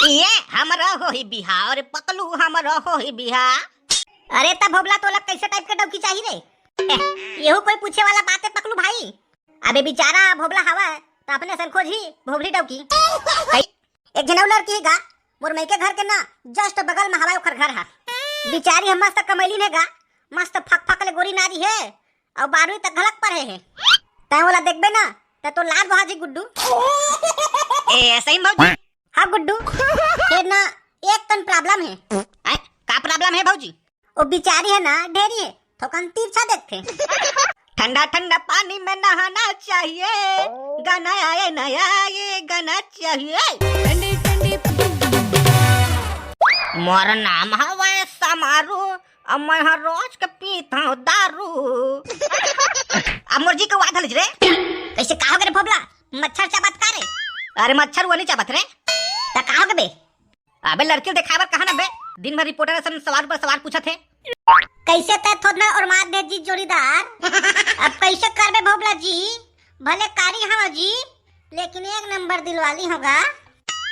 ये हमरा हो ही बिहार और पकलू हमरा हो ही बिहार। अरे तब भोबला तोला कैसे टाइप के डौकी चाहिए रे? येहू कोई पूछे वाला बात है पकलू भाई? अबे बेचारा भोबला हवा तो अपने सन खोज ही भोबली डौकी। एक जनौ लड़की गा मोर मई के घर के ना जस्ट बगल में हवा ओकर घर है। बेचारी हम मस्त कमैली ने गा मस्त फक फक ले गोरी नारी है और 12वीं तक घलक पढ़े है। तै वाला देखबे ना तो लाल बहाजी गुड्डू। ए सही भौजी। हाँ गुड्डू ये ना एक तन प्रॉब्लम है। का प्रॉब्लम है भौजी? वो बेचारी है ना ढेरी है थोकन तिरछा देखते। ठंडा ठंडा पानी में नहाना चाहिए, गाना आए नया ये गाना चाहिए। मोर नाम हवा समारू अब मैं हर रोज के पीता हूँ दारू। अब मुर्जी के वादल रे कैसे कहा रे भोबला मच्छर चाबत का रे? अरे मच्छर वो नहीं चाबत रे ता कहा बे? अबे लड़की दिखावर कहा ना बे दिन भर रिपोर्टर सन सवाल पर सवाल पूछा थे। कैसे तय थोड़ा और मार दे जी जोड़ीदार। अब कैसे करबे भोबला जी? भले कारी हवा जी लेकिन एक नंबर दिलवाली होगा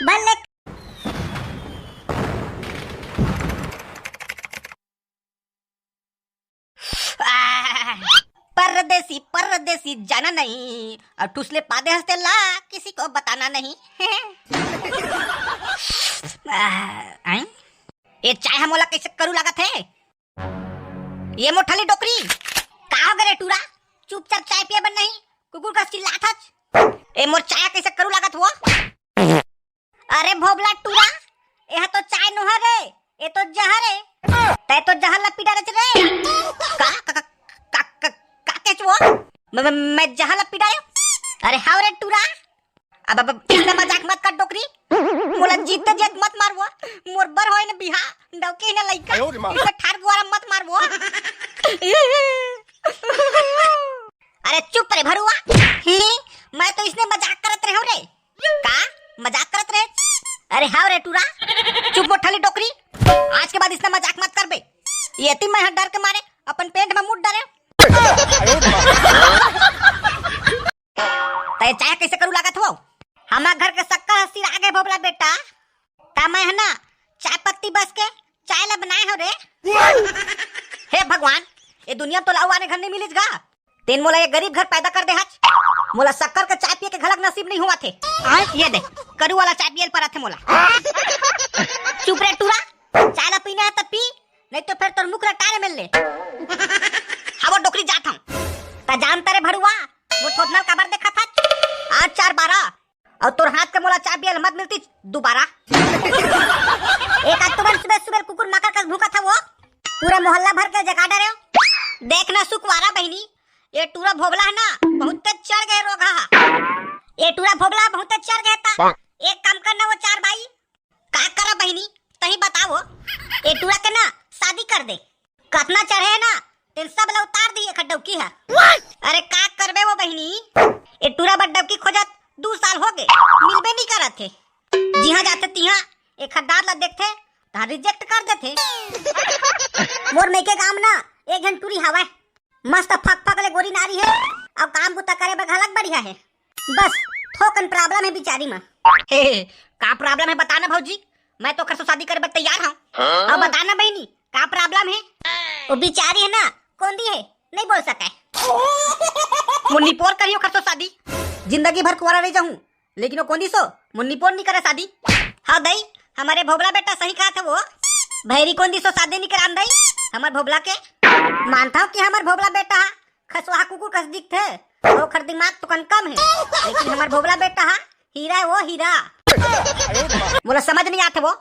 भले। परदेसी परदेसी जाना नहीं और ठुसले पादे हंसते ला किसी को बताना नहीं। ये चाय हमोला कैसे करू लागत है? ये मोठली डोकरी कहा गरे टूरा चुपचाप चाय पिए बन नहीं कुकुर का चिल्लात हच। ए मोर चाय कैसे करू लागत हुआ? अरे भोबला टूरा यह तो चाय नुहा रे ये तो जहर है। तै तो जहर लपी डाले रे मैं जहां लपी डाले। अरे हाउ रे टूरा अब इसमें मजाक मत कर डोकरी मोला जीते जेत मत मारवो मोर बर होय न बिहा डौकी न लइका इसे ठार गुआरा मत मारवो। अरे चुप रे भरुआ मैं तो इसने मजाक करत रहे हो रे। का मजाक करत रहे? अरे हाउ रे टूरा चुप मोठली डोकरी आज के बाद इसने मजाक मत कर बे। ये ती मैं डर के मारे अपन पेट में मुड़ डरे। तय चाय कैसे करू लागत हो? हमार घर के सक्का हस्ती आगे भोबला बेटा ता मैं है ना चाय पत्ती बस के चाय ला बनाए हो रे। हे भगवान ये दुनिया तो लाऊ आने घर नहीं मिलिस गा तेन मोला ये गरीब घर पैदा कर दे हच। मोला शक्कर के चाय पिए के घलक नसीब नहीं हुआ थे। ये दे करू वाला चाय पियल पर थे मोला। चुप रे टूरा चाय ला पीना है तब पी नहीं तो फिर तोर मुख रटारे मिल ले। हवा डोकरी जात हम ता जानता रे भरुआ वो थोथनल कबर देखा था 8-4-12 और तोर हाथ के मोला चाय पियल मत मिलती दोबारा। एक आज तुमन सुबह सुबह कुकुर माका का भूखा था वो पूरा मोहल्ला भर के जगा डरे। देखना सुखवारा बहनी ये टूरा भोबला है ना बहुत चढ़ गए रोगा। ये टूरा भोबला बहुत चढ़ गया था। एक काम करना वो 4 भाई का करा बहनी तही बताओ ये टूरा के ना शादी कर दे। कतना चढ़े है ना तेन सब ला उतार दिए खड्डौकी है। अरे का करबे वो बहनी ये टूरा बड्डौकी खोजत 2 साल हो गए मिलबे नहीं करत थे। जिहां जाते तिहां एक खड्डार ला देखते ता रिजेक्ट कर देते। मोर में के काम ना एक घंट टूरी हवा मस्त फक फक ले गोरी नारी है और काम बुता करे बघलक बढ़िया है। बस थोकन प्रॉब्लम है बेचारी में। हे का प्रॉब्लम है बताना भौजी मैं तो कर शादी करे तैयार हूं। अब बताना बहनी का प्रॉब्लम है? वो बेचारी है ना कौंदी है नहीं बोल सके मुन्नी पोर करियो कर तो शादी जिंदगी भर कुंवारा रह जाऊं लेकिन वो कौंदी सो मुन्नी पोर नहीं करे शादी। हाँ दई हमारे भोबला बेटा सही कहा था वो भैरी कौंदी सो शादी नहीं करान दई हमार भोबला के। मानता हूँ कि हमार भोबला बेटा खसवा कुकुर कस दिखते वो खर दिमाग तो कम है लेकिन हमार भोबला बेटा हीरा है वो हीरा। बोला समझ नहीं आते वो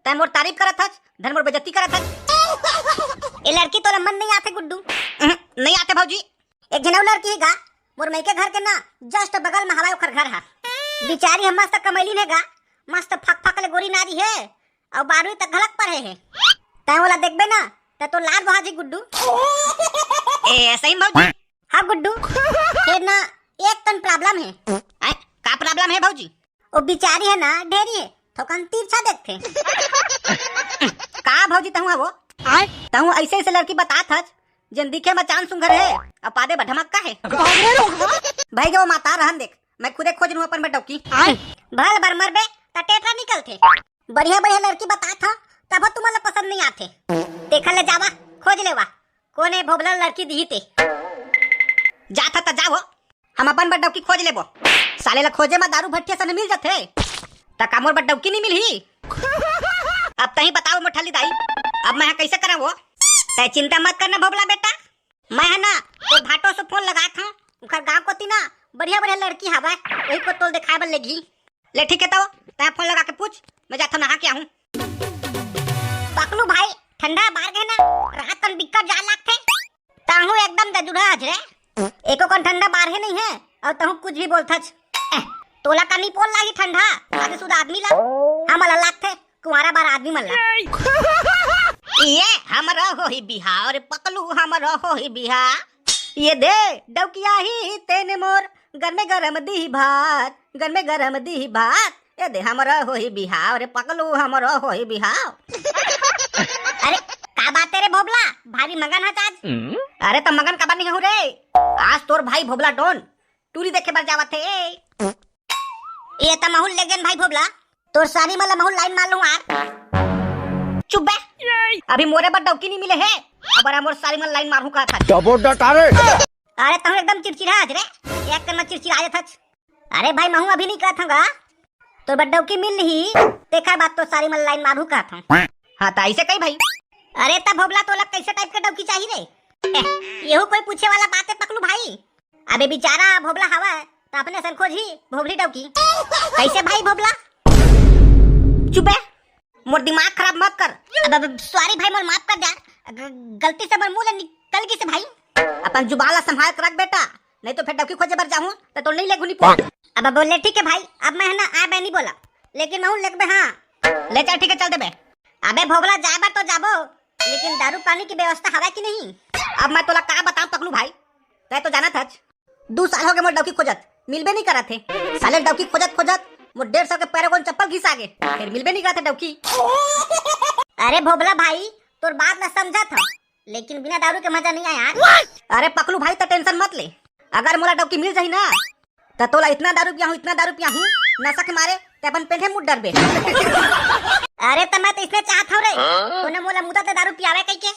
तय मोर तारीफ करत हच धन मोर बेइज्जती करत हच। ये लड़की तो मन नहीं आते गुड्डू नहीं आते भौजी। एक जनौ लड़की गा मोर मई के घर के ना जस्ट बगल में हवा ओकर घर है। बेचारी हम मस्त कमैली ने गा मस्त फक फक ले गोरी नारी है और 12वीं तक घलक पढ़े है। तय वाला देखबे ना तो लाल बहाजी गुड्डू। ए सही भौजी। हाँ गुड्डू ये ना एक तन प्रॉब्लम है। का प्रॉब्लम है भौजी? वो बेचारी है ना ढेरी है थोकन तिरछा देखते। का भौजी तहुआ वो तहु ऐसे ऐसे लड़की बतात हच जन दिखे में चांद सुंदर है अब पादे बढमक्का है। भाई जो माता रहन देख मैं खुदे खोज रहूं अपन बेटौकी भल बर मरबे त टेटरा निकलथे बढ़िया बढ़िया लड़की बता था तब तुम्हारा पसंद नहीं आते। देखा ले जावा खोज लेवा कोने भोबला लड़की दी ते जाता त जाओ हम अपन बड्डौकी खोज लेबो। साले ला खोजे में दारू भट्टिया से मिल जाते त कामोर बड्डौकी नहीं मिलही। अब तही बताओ मोठली दाई अब मैं कैसे करा वो। तय चिंता मत करना भोबला बेटा, मैं है ना तो भाटो से फोन लगा था उनका गांव को तीना बढ़िया बढ़िया लड़की हवा वही को तोल दिखाए बल लेगी। ले ठीक है तो तय फोन लगा के पूछ मैं जाता नहा के आऊं। पकलू भाई ठंडा बार गए ना रात कन दिक्कत जा लागते ताहू एकदम दजुड़ा हजरे एको कन ठंडा बार है नहीं है और तहू कुछ भी बोलथच तोला का नहीं पोल लागी ठंडा आगे सुधा आदमी ला हमला लागते कुंवारा बार आदमी मल्ला ये हमरा हो ही बिहार रे पकलू हमरा हो ही बिहार ये दे डौकिया ही तेने मोर घर में गरम दी भात घर में गरम दी भात ये दे हमरा हो ही बिहार रे पकलू हमरा हो ही बिहार। अरे का बात रे भोबला भारी मगन है आज। अरे तो मगन का नहीं हूँ रे आज तोर भाई भोबला डोन टूरी देखे बर जावत थे ये तो माहौल लेगन भाई भोबला तोर सारी मला माहौल लाइन मार लूं यार। चुप बे अभी मोरे पर डौकी नहीं मिले है अब मोर सारी मला लाइन मारू का था अरे तुम एकदम चिड़चिड़ा आज रे एक करना चिड़चिड़ा आया था। अरे भाई महू अभी नहीं कहता था तो बड्डौ की मिल ही देखा बात तो सारी मला लाइन मारू का था। हाँ तो ऐसे कही भाई। अरे तब भोबला तो लग कैसे टाइप के डौकी चाहिए रे यहू कोई पूछे वाला बात है पकलू भाई। अबे बेचारा भोबला हवा है तो अपने सन खोजी भोबली डौकी कैसे भाई भोबला। चुप है मोर दिमाग खराब मत कर। अब सॉरी भाई मोर माफ कर दे गलती से मोर मुंह निकल गई से भाई अपन जुबान संभाल कर रख बेटा नहीं तो फिर डौकी खोजे बर जाऊं तो नहीं ले गुनी पड़। अब बोले ठीक है भाई अब मैं है ना आ बे नहीं बोला लेकिन मैं लेक बे हाँ ले चल ठीक है चल दे बे। अबे भोगला जाए बार तो जाबो लेकिन दारू पानी की व्यवस्था हवा की नहीं। अब मैं तोला का बताऊं पकलू भाई तय तो जाना था 2 साल हो गए मोर डौकी खोजत मिलबे नहीं करा थे साले डौकी खोजत खोजत मोर 150 के पैरागोन चप्पल घिसा गे फिर मिलबे नहीं करा था डौकी। अरे भोबला भाई तोर बात न समझा था लेकिन बिना दारू के मजा नहीं आया यार। अरे पकलू भाई तो टेंशन मत ले अगर मोला डौकी मिल जाही ना तो तोला इतना दारू पिया हूँ नशा के मारे ते अपन पेंठे मुड़ डरबे। अरे तो मैं तो इसने चाहत हूं रे तूने मोला मुदा ते दारू पियावे कई के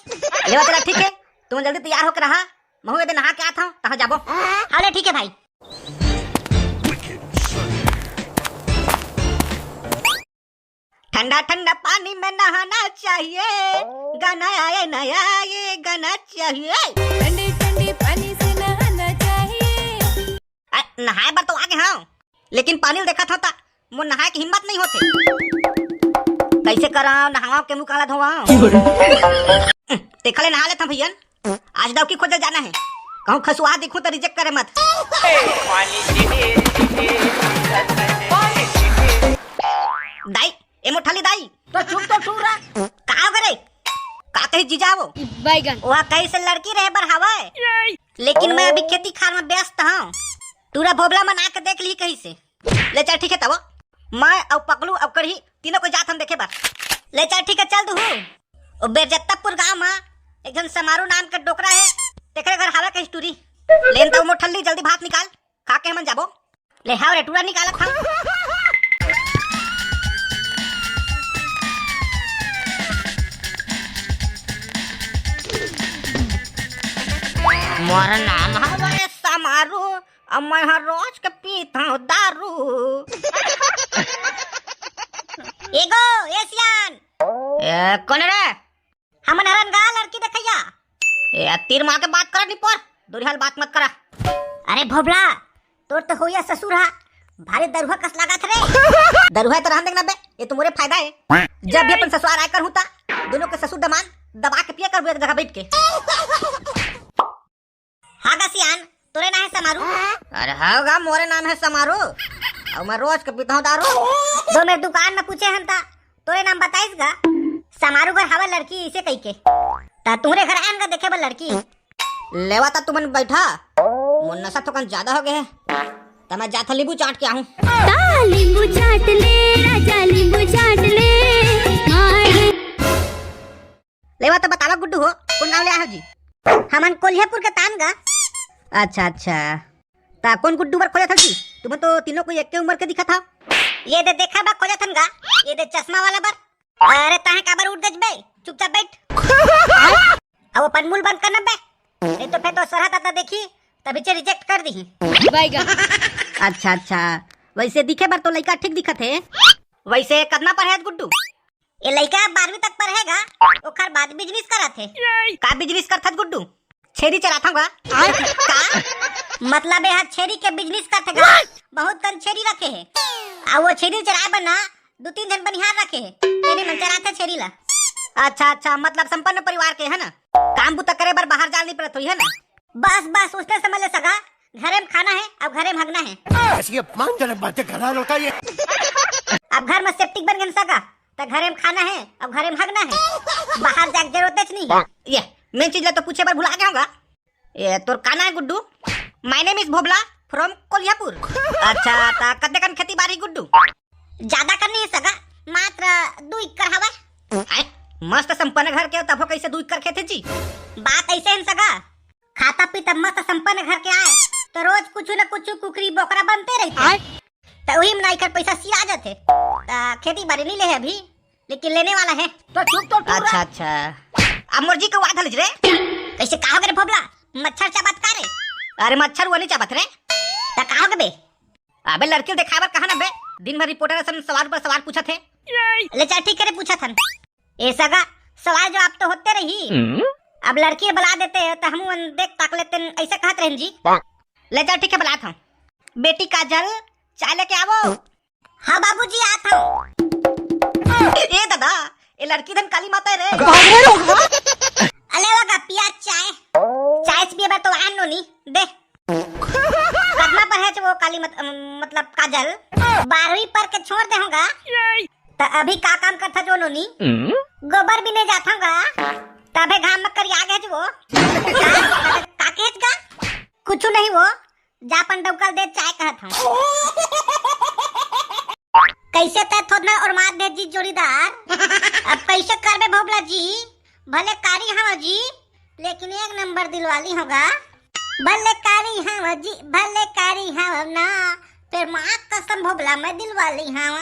लेवा तेरा ठीक है तुम जल्दी तैयार होकर रहा महू दे नहा के आता हूं तहां जाबो। हाले ठीक है भाई। ठंडा ठंडा पानी में नहाना चाहिए गाना आए नया ये गाना चाहिए ठंडे ठंडे पानी से नहाना चाहिए। नहाए बर तो आगे हाँ लेकिन पानी देखा था मुझ नहाए की हिम्मत नहीं होते कैसे करा नहावा के मुंह काला धोवा देखले नहा लेता भैया आज डौकी खोजे जाना है कहूँ खसुआ दिखूं तो रिजेक्ट करे मत। दाई ए मोठली दाई तो चुप रहा का हो गरे का कही जीजा वो बैगन वह कैसे लड़की रहे बर हवा लेकिन मैं अभी खेती खार में व्यस्त हूँ तूरा भोबला मना के देख ली कहीं से ले चल ठीक है तब मैं और पकलू और कढ़ी तीनों को जात हम देखे बार ले चल ठीक है चल दू बेरजत्तापुर गांव में एक जन समारू नाम का डोकरा है तेरे घर हवा कहीं टूरी लेन तो मोठल्ली जल्दी भात निकाल खा के हम जाबो ले हाव रे टूरा निकाला था। मोर नाम हवे समारू अब मैं हर रोज के पीता हूँ दारू। एगो एशियन कौन रे हमन हरन गा लड़की देखैया ए तीर मार के बात कर नहीं पर दुरिहाल बात मत करा। अरे भोबला तोर तो होया ससुर हा भारी दरुहा कस लागत रे दरुहा तो रहन देखना बे ये तो मोरे फायदा है जब भी अपन ससुराल आकर होता दोनों के ससुर दमान दबा के पिया कर एक जगह बैठ के। हाँ गसियान तोरे नाम है समारू। अरे होगा मोरे नाम है समारू और मैं रोज के पीता हूँ दारू। दो मेरे दुकान में पूछे हम ता तोरे नाम बताइस गा समारू घर हवा लड़की इसे कही के ता तुम्हारे घर आएगा देखे बल लड़की लेवा ता तुमन बैठा मुन नशा तो कन ज्यादा हो गए ता मैं जाथा नींबू चाट के आऊं। नींबू चाट ले राजा नींबू चाट ले लेवा तो बतावा गुड्डू हो कौन नाम ले आयो जी हमन कोल्हापुर के तान गा। अच्छा ता कौन गुड्डू बर खोजा था जी तुम्हें तो तीनों को एक के उम्र के दिखा था ये दे देखा बा खोजा थन गा ये दे चश्मा वाला है काबर उठ गज बे, चुपचाप बैठ। अब अपन मुंह बंद करना बे, नहीं तो फिर तो सरहद आता देखी तभी से रिजेक्ट कर दी। अच्छा अच्छा, वैसे दिखे बार तो लड़का ठीक दिखत है। वैसे कितना पढ़े गुड्डू? ये लड़का 12वीं तक पढ़ेगा, ओकर बाद बिजनेस करत है। का बिजनेस करत गुड्डू? छेरी चलाता होगा का? मतलब है छेरी के बिजनेस करतेगा। बहुत कन छेरी रखे है, आ वो छेरी चलाए बना 2-3 जन बनिहार रखे है, तेरे मन चलाते छेरी ला। अच्छा अच्छा, मतलब संपन्न परिवार के है ना, काम बुता करे बार बाहर जानी पड़त हुई है ना। बस बस उसने समझ ले सका, घरे में खाना है अब घरे में हगना है। ऐसी अपमानजनक बातें कर रहा लड़का ये। अब घर में सेप्टिक बन गया सका, तो घरे में खाना है अब घरे में हगना है, बाहर जाके जरूरत नहीं। ये मेन चीज तो पूछे बार भुला गया होगा। ये तोर काना है Guddu? My name is Bhobla from Kolhapur. अच्छा ता कदे कन खेती बाड़ी गुड्डू? ज्यादा करनी है सगा, मात्र 2 एकड़ हवा। मस्त संपन्न घर के तब कैसे 2 एकड़ खेते जी? बात ऐसे है सगा, खाता पीता मस्त संपन्न घर के आए तो रोज कुछ न कुछ कुकरी बोकरा बनते रहते, तो वही में ना कर पैसा सिया जाते। खेती बाड़ी नहीं ले है अभी, लेकिन लेने वाला है तो चुप तो। अच्छा अच्छा, अब मुर्जी को वाद हलज रे कैसे कहा रे भोबला? मच्छर चाबत का रे? अरे मच्छर वो नहीं चाबत रे, ता कहा बे? अबे लड़की दिखावर कहा ना बे, दिन भर रिपोर्टर सन सवाल पर सवाल पूछा थे। ले चल ठीक करे पूछा था ऐसा का सवाल जवाब तो होते रही। अब लड़की बुला देते हैं तो हम देख ताक लेते ऐसा कहत रहन जी। ले चल ठीक है बुला था। बेटी काजल चाय लेके आवो। हाँ बाबूजी आता हूँ। ए दादा, ये लड़की धन काली माता है रे। अले वगा पिया चाय, चाय पिए बार तो आन नो नी दे। कदमा पर है वो काली मतलब काजल 12वीं पर के छोड़ दे होगा, तो अभी का काम करता जो नोनी? गोबर भी नहीं जाता होगा, तबे घाम में करी आगे जो का केजगा कुछ नहीं, वो जापन डौकल दे चाय कहत हूं। कैसे तय थोड़ा और मार दे जी जोड़ीदार। अब कैसे करबे भोबला जी? भले कारी हाँ जी, लेकिन 1 नंबर दिलवाली होगा। भले कारी हाँ जी, भले कारी हाँ ना, फिर माँ कसम भोबला मैं दिलवाली हाँ।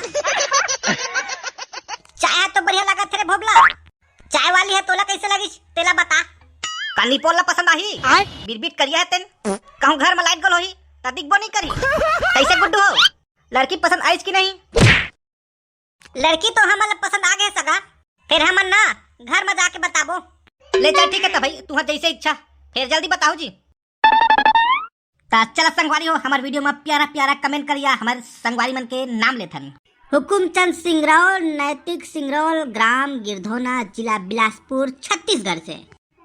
चाय तो बढ़िया लगा थे भोबला, चाय वाली है तोला कैसे लगी तेला बता। कानी पोला पसंद आई? बिरबिट करिया है तेन, कहूँ घर में लाइट गल होही ता दिखबो नहीं करी। कैसे गुड्डू हो, लड़की पसंद आई कि नहीं? लड़की तो हमारा पसंद आ गए सगा, फिर हम ना घर में जाके बताबो। ले चल ठीक है तो भाई तुम्हारा जैसे इच्छा, फिर जल्दी बताओ जी। ता चला संगवारी हो, हमारे वीडियो में प्यारा प्यारा कमेंट करिया, हमारे संगवारी मन के नाम लेथन। हुकुमचंद सिंगरौल, नैतिक सिंगरौल, ग्राम गिरधोना, जिला बिलासपुर, छत्तीसगढ़ से।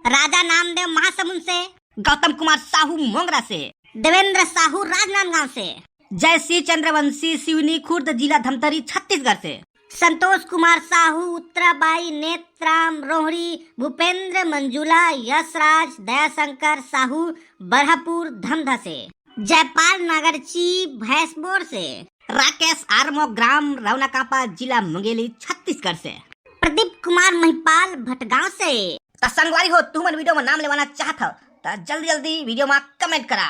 राजा नामदेव महासमुंद से। गौतम कुमार साहू मोंगरा से। देवेंद्र साहू राजनांदगांव से। जय श्री चंद्रवंशी सिवनी खुर्द, जिला धमतरी, छत्तीसगढ़ से। संतोष कुमार साहू उत्तराबाई नेत्राम रोहड़ी, भूपेंद्र मंजुला यशराज दयाशंकर साहू बरहपुर धमधा से। जयपाल नागरची भैंसबोर से। राकेश आरमो ग्राम रौनकापा, जिला मुंगेली, छत्तीसगढ़ से। प्रदीप कुमार महिपाल भटगांव से। संगवारी हो तुम वीडियो में नाम लेवाना चाहत हो तो जल्दी जल्दी वीडियो में कमेंट करा।